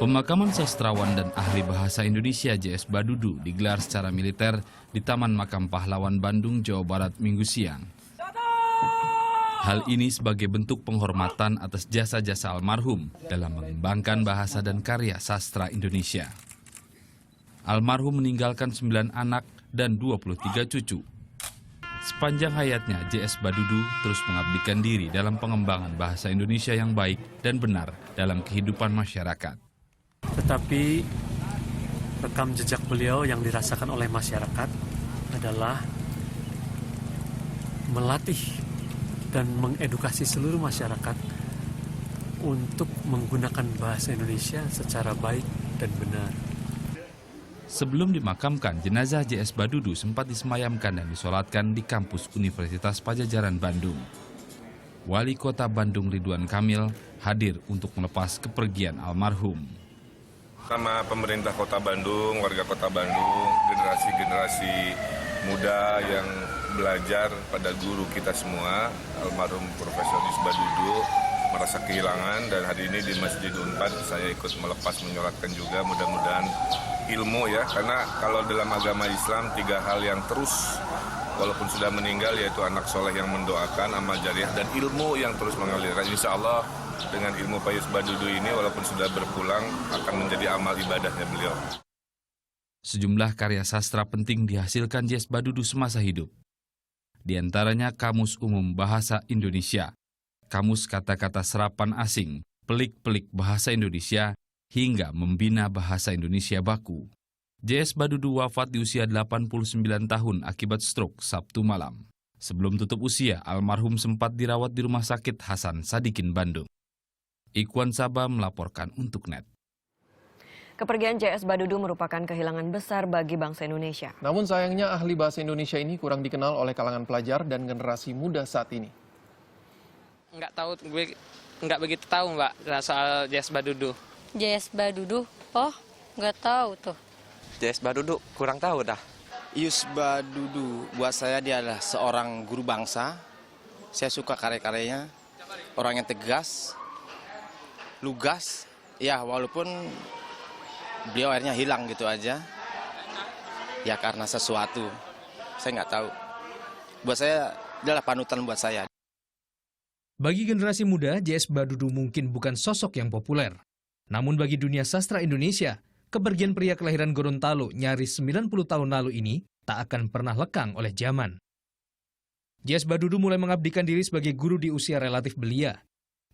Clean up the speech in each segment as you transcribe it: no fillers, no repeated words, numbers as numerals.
Pemakaman sastrawan dan ahli bahasa Indonesia J.S. Badudu digelar secara militer di Taman Makam Pahlawan Bandung, Jawa Barat, Minggu siang. Hal ini sebagai bentuk penghormatan atas jasa-jasa almarhum dalam mengembangkan bahasa dan karya sastra Indonesia. Almarhum meninggalkan 9 anak dan 23 cucu. Sepanjang hayatnya, J.S. Badudu terus mengabdikan diri dalam pengembangan bahasa Indonesia yang baik dan benar dalam kehidupan masyarakat. Tetapi rekam jejak beliau yang dirasakan oleh masyarakat adalah melatih dan mengedukasi seluruh masyarakat untuk menggunakan bahasa Indonesia secara baik dan benar. Sebelum dimakamkan, jenazah J.S. Badudu sempat disemayamkan dan disolatkan di kampus Universitas Padjadjaran Bandung. Wali Kota Bandung Ridwan Kamil hadir untuk melepas kepergian almarhum. Sama pemerintah Kota Bandung, warga Kota Bandung, generasi-generasi muda yang belajar pada guru kita semua, almarhum Profesor J.S. Badudu, merasa kehilangan, dan hari ini di Masjid Unpad saya ikut melepas menyolatkan juga, mudah-mudahan ilmu ya, karena kalau dalam agama Islam 3 hal yang terus walaupun sudah meninggal, yaitu anak soleh yang mendoakan, amal jariah, dan ilmu yang terus mengalir. Insya Allah dengan ilmu Pak J.S. Badudu ini walaupun sudah berpulang akan menjadi amal ibadahnya beliau. Sejumlah karya sastra penting dihasilkan J.S. Badudu semasa hidup. Di antaranya Kamus Umum Bahasa Indonesia, Kamus Kata-kata Serapan Asing, Pelik-pelik Bahasa Indonesia, hingga Membina Bahasa Indonesia Baku. J.S. Badudu wafat di usia 89 tahun akibat stroke Sabtu malam. Sebelum tutup usia, almarhum sempat dirawat di Rumah Sakit Hasan Sadikin Bandung. Ikhwan Sabah melaporkan untuk NET. Kepergian J.S. Badudu merupakan kehilangan besar bagi bangsa Indonesia. Namun sayangnya ahli bahasa Indonesia ini kurang dikenal oleh kalangan pelajar dan generasi muda saat ini. Gue nggak begitu tahu Mbak soal J.S. Badudu. J.S. Badudu? Oh, nggak tahu tuh. J.S. Badudu kurang tahu dah. J.S. Badudu buat saya dia adalah seorang guru bangsa. Saya suka karya-karyanya. Orang yang tegas, lugas. Ya walaupun beliau akhirnya hilang gitu aja. Ya karena sesuatu. Saya nggak tahu. Buat saya dia adalah panutan buat saya. Bagi generasi muda, J.S. Badudu mungkin bukan sosok yang populer. Namun bagi dunia sastra Indonesia, kepergian pria kelahiran Gorontalo nyaris 90 tahun lalu ini tak akan pernah lekang oleh zaman. J.S. Badudu mulai mengabdikan diri sebagai guru di usia relatif belia.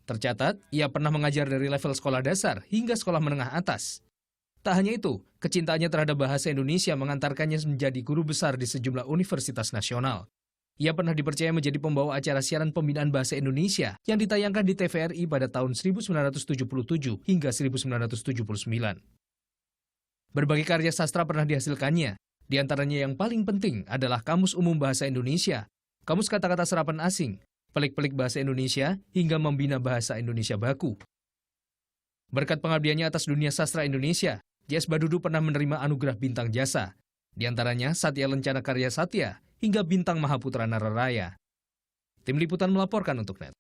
Tercatat, ia pernah mengajar dari level sekolah dasar hingga sekolah menengah atas. Tak hanya itu, kecintaannya terhadap bahasa Indonesia mengantarkannya menjadi guru besar di sejumlah universitas nasional. Ia pernah dipercaya menjadi pembawa acara siaran pembinaan bahasa Indonesia yang ditayangkan di TVRI pada tahun 1977 hingga 1979. Berbagai karya sastra pernah dihasilkannya, di antaranya yang paling penting adalah Kamus Umum Bahasa Indonesia, Kamus Kata-kata Serapan Asing, Pelik-pelik Bahasa Indonesia, hingga Membina Bahasa Indonesia Baku. Berkat pengabdiannya atas dunia sastra Indonesia, J.S. Badudu pernah menerima anugerah Bintang Jasa, di antaranya Satya Lencana Karya Satya, hingga Bintang Mahaputra Nararaya. Tim Liputan melaporkan untuk NET.